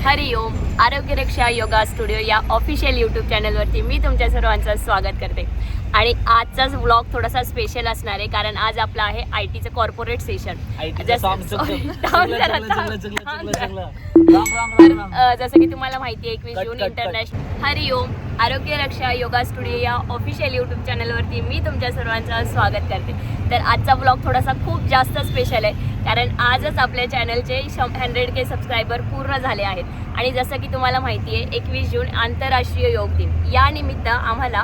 हरिओम. आरोग्य रक्षा योगा स्टुडिओ या official YouTube चॅनलवरती मी तुमच्या सर्वांचं स्वागत करते. आणि आजचाच व्लॉग थोडासा स्पेशल असणार आहे कारण आज आपला आहे आयटीचं कॉर्पोरेट सेशन. जसं की तुम्हाला माहिती आहे 21 जून इंटरनॅशनल. हरिओम. आरोग्य रक्षा योगा स्टुडिओ या ऑफिशियल यूट्यूब चॅनलवरती मी तुमच्या सर्वांचं स्वागत करते. तर आजचा व्लॉग थोडासा खूप जास्त स्पेशल आहे कारण आजच आपल्या चॅनलचे 100K सबस्क्रायबर पूर्ण झाले आहेत. आणि जसं की तुम्हाला माहिती आहे 21 जून आंतरराष्ट्रीय योग दिन या निमित्त आम्हाला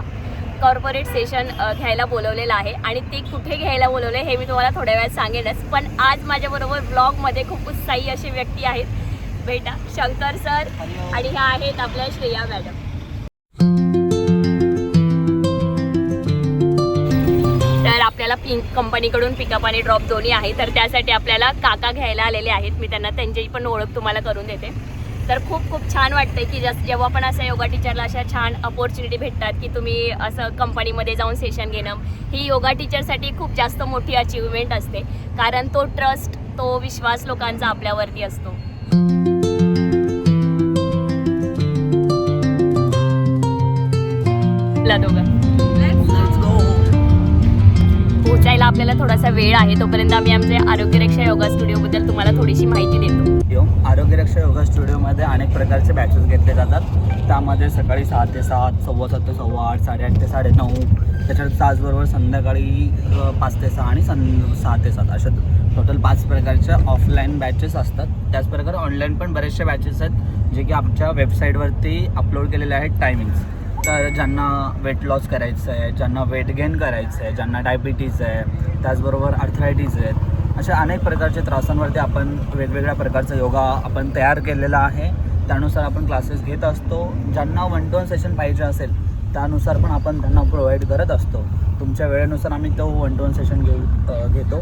कॉर्पोरेट सेशन घ्यायला बोलवलेलं आहे. आणि ते कुठे घ्यायला बोलवलं हे मी तुम्हाला थोड्या वेळात सांगेनच. पण आज माझ्याबरोबर ब्लॉगमध्ये खूप उत्साही असे व्यक्ती आहेत. बेटा शंकर सर आणि ह्या आहेत आपल्या श्रेया मॅडम. तर आपल्याला कंपनीकडून पिकअप आणि ड्रॉप दोन्ही आहे. तर त्यासाठी आपल्याला काका घ्यायला आलेले आहेत. मी त्यांना त्यांची पण ओळख तुम्हाला करून देते. तर खूप खूप छान वाटतंय की जेव्हा पण असं योगा टीचरला अशा छान अपॉर्च्युनिटी भेटतात की तुम्ही असं कंपनीमध्ये जाऊन सेशन घेणं, ही योगा टीचरसाठी खूप जास्त मोठी अचीवमेंट असते. कारण तो ट्रस्ट, तो विश्वास लोकांचा आपल्यावरती असतो. पोचायला आपल्याला थोडासा वेळ आहे. तोपर्यंत आम्ही आमच्या आरोग्य रक्षा योगा स्टुडिओबद्दल तुम्हाला थोडीशी माहिती देतो. आरोग्य रक्षा योगा स्टुडिओमध्ये अनेक प्रकारचे बॅचेस घेतले जातात. त्यामध्ये सकाळी 6 ते 7, 7:15 ते 8:15, 8:30 ते 9:30, त्याच्यात त्याचबरोबर संध्याकाळी 5 ते 6 आणि 6 ते 7 अशा टोटल 5 प्रकारच्या ऑफलाईन बॅचेस असतात. त्याचप्रकारे ऑनलाईन पण बरेचसे बॅचेस आहेत जे की आमच्या वेबसाईटवरती अपलोड केलेले आहेत टायमिंग्स. तर ज्यांना वेट लॉस करायचं आहे, ज्यांना वेट गेन करायचं आहे, ज्यांना डायबिटीज आहे, त्याचबरोबर आर्थरायटीज आहेत, अशा अनेक प्रकारच्या त्रासांवरती आपण वेगवेगळ्या प्रकारचा योगा आपण तयार केलेला आहे. त्यानुसार आपण क्लासेस घेत असतो. ज्यांना 1-to-1 सेशन पाहिजे असेल त्यानुसार पण आपण त्यांना प्रोव्हाइड करत असतो. तुमच्या वेळेनुसार आम्ही तो 1-to-1 सेशन घेतो.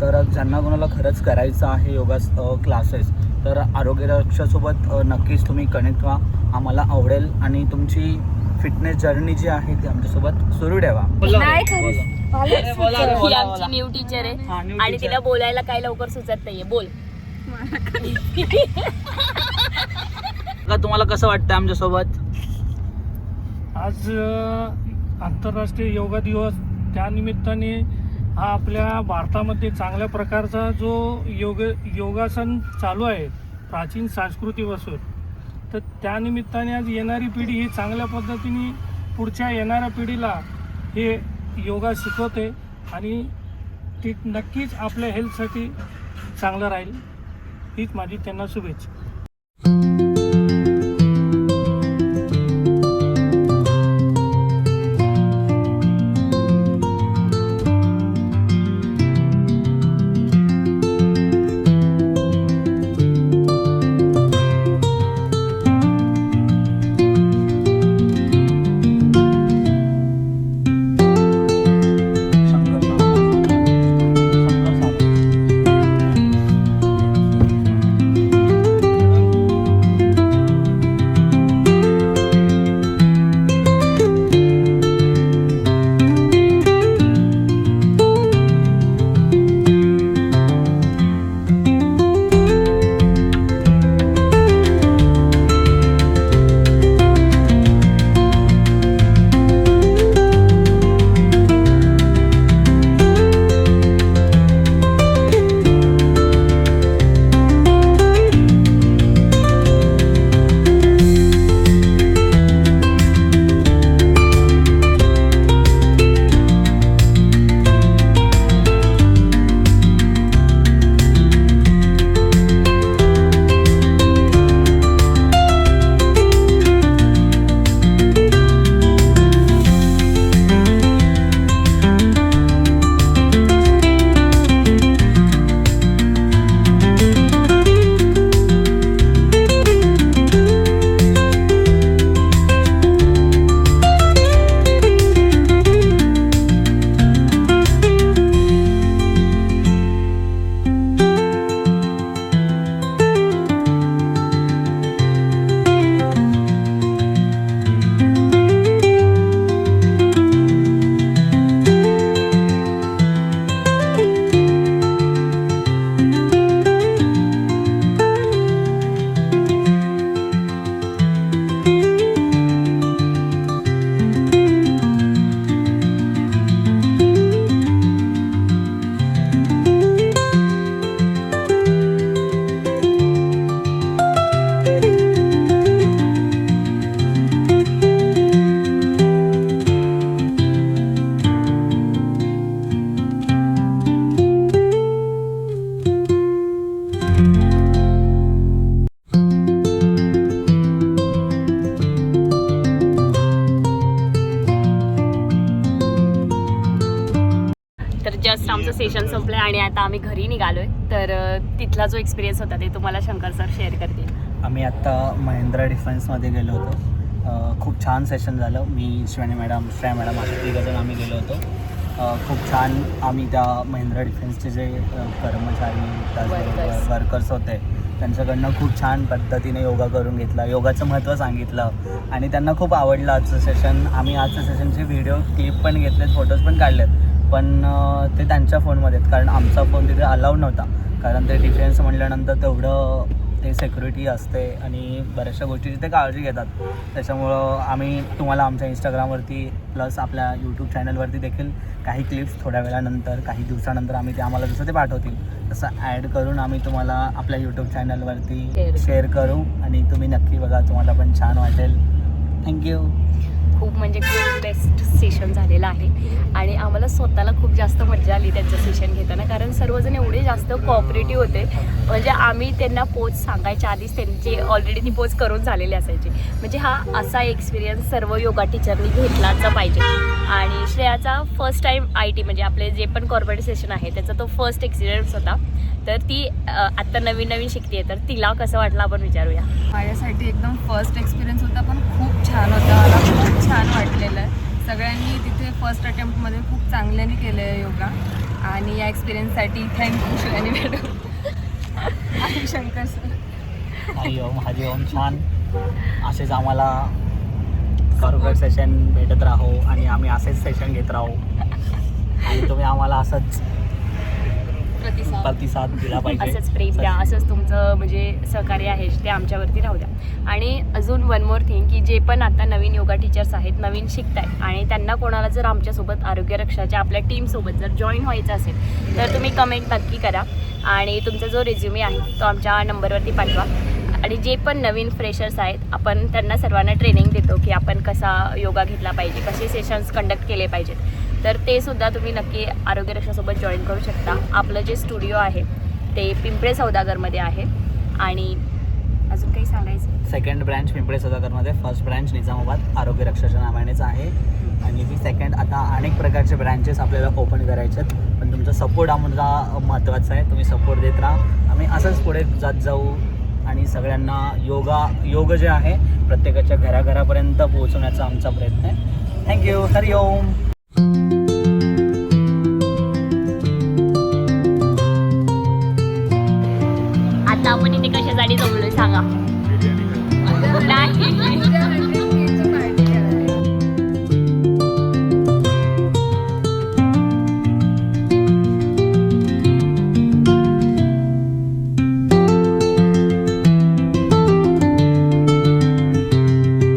तर ज्यांना कोणाला खरंच करायचं आहे योगा क्लासेस तर आरोग्य रक्षासोबत नक्कीच तुम्ही कनेक्ट व्हा. आम्हाला आवडेल आणि तुमची फिटनेस जर्नी जी आहे ती आमच्यासोबत सुरू ठेवा. ही आमची न्यू टीचर आहे आणि तिला बोलायला काय लवकर सुचत नाहीये. बोल. तुम्हाला कसं वाटतं आमच्यासोबत? आज आंतरराष्ट्रीय योगा दिवस, त्यानिमित्ताने हा आपल्या भारतामध्ये चांगल्या प्रकारचा जो योगासन चालू आहे प्राचीन संस्कृतीपासून, तर त्यानिमित्ताने आज येणारी पिढी ही चांगल्या पद्धतीने पुढच्या येणाऱ्या पिढीला हे योगा शिकवते आणि ते नक्कीच आपल्या हेल्थसाठी चांगलं राहील. हीच माझी त्यांना शुभेच्छा. आमचं सेशन संपलं आणि आता आम्ही घरी निघालोय. तर तिथला जो एक्सपिरियन्स होता ते तुम्हाला शंकर सर शेअर करतील. आम्ही आत्ता महिंद्रा डिफेन्समध्ये गेलो होतो. खूप छान सेशन झालं. मी श्रेया मॅडम अशा तिघजण आम्ही गेलो होतो. खूप छान आम्ही त्या महिंद्रा डिफेन्सचे जे कर्मचारी वर्कर्स होते त्यांच्याकडनं खूप छान पद्धतीने योगा करून घेतला, योगाचं महत्त्व सांगितलं आणि त्यांना खूप आवडलं आजचं सेशन. आम्ही आजच्या सेशनचे व्हिडिओ क्लिप पण घेतलेत, फोटोज पण काढलेत, पण ते त्यांच्या फोनमध्ये आहेत कारण आमचा फोन तिथे अलाउड नव्हता. कारण ते डिफेन्स म्हटल्यानंतर तेवढं ते सिक्युरिटी असते आणि बऱ्याचशा गोष्टीची ते काळजी घेतात. त्याच्यामुळं आम्ही तुम्हाला आमच्या इंस्टाग्रामवरती प्लस आपल्या यूट्यूब चॅनलवरती देखील काही क्लिप्स थोड्या वेळानंतर काही दिवसानंतर आम्ही ते आम्हाला जसं ते पाठवतील तसं ॲड करून आम्ही तुम्हाला आपल्या यूट्यूब चॅनलवरती शेअर करू आणि तुम्ही नक्की बघा, तुम्हाला पण छान वाटेल. थँक्यू. खूप म्हणजे खूप बेस्ट सेशन झालेलं आहे आणि आम्हाला स्वतःला खूप जास्त मजा आली त्यांचं सेशन घेताना, कारण सर्वजण एवढे जास्त कोऑपरेटिव्ह होते. म्हणजे आम्ही त्यांना पोच सांगायच्या आधीच त्यांची ऑलरेडी ती पोच करून झालेली असायची. म्हणजे हा असा एक्सपिरियन्स सर्व योगा टीचरनी घेतलाच पाहिजे. आणि श्रेयाचा फर्स्ट टाईम IT म्हणजे आपले जे पण कॉर्पोरेट सेशन आहे त्याचा तो फर्स्ट एक्सपिरियन्स होता. तर ती आत्ता नवीन शिकते, तर तिला कसं वाटलं आपण विचारूया. माझ्यासाठी एकदम फर्स्ट एक्सपिरियन्स होता, पण खूप छान होता. मला खूप छान वाटलेलं आहे. सगळ्यांनी तिथे फर्स्ट अटेम्प्टमध्ये खूप चांगल्याने केलं आहे योगा आणि या एक्सपिरियन्ससाठी थँक्यू श्रेयानी मॅडम आणि शंकर सर. हरिओम. छान असेच आम्हाला कॉर्पोरेट सेशन भेटत राहो आणि आम्ही असेच सेशन घेत राहू आणि तुम्ही आम्हाला असंच प्रतिसाद दिला पाहिजे. असंच प्रेम द्या, असंच तुमचं म्हणजे सहकार्य आहे ते आमच्यावरती राहू द्या. आणि अजून वन मोर थिंग की जे पण आता नवीन योगा टीचर्स आहेत, नवीन शिकत आहेत आणि त्यांना कोणाला जर आमच्यासोबत आरोग्य रक्षाच्या आपल्या टीमसोबत जर जॉईन व्हायचं असेल तर तुम्ही कमेंट नक्की करा आणि तुमचा जो रिझ्युमे आहे तो आमच्या नंबरवरती पाठवा. आणि जे पण नवीन फ्रेशर्स आहेत आपण त्यांना सर्वांना ट्रेनिंग देतो की आपण कसा योगा घेतला पाहिजे, कसे सेशन्स कंडक्ट केले पाहिजेत. तर ते सुद्धा तुम्ही नक्की आरोग्य रक्षासोबत जॉईन करू शकता. आपलं जे स्टुडिओ आहे ते पिंपळे सौदागरमध्ये आहे. आणि अजून काही सांगायचं? सेकंड ब्रँच पिंपळे सौदागरमध्ये, फर्स्ट ब्रँच निजामाबाद आरोग्य रक्षाच्या नावानेच आहे आणि ती सेकंड आता अनेक प्रकारचे ब्रँचेस आपल्याला ओपन करायचे आहेत. पण तुमचा सपोर्ट आम्हाला महत्त्वाचा आहे. तुम्ही सपोर्ट देत राहा, आम्ही असंच पुढे जात जाऊ आणि सगळ्यांना योग जे आहे प्रत्येकाच्या घराघरापर्यंत पोहोचवण्याचा आमचा प्रयत्न आहे. थँक्यू. हरिओम. आता आपण इथे कशासाठी जमलोय सांगा? नाही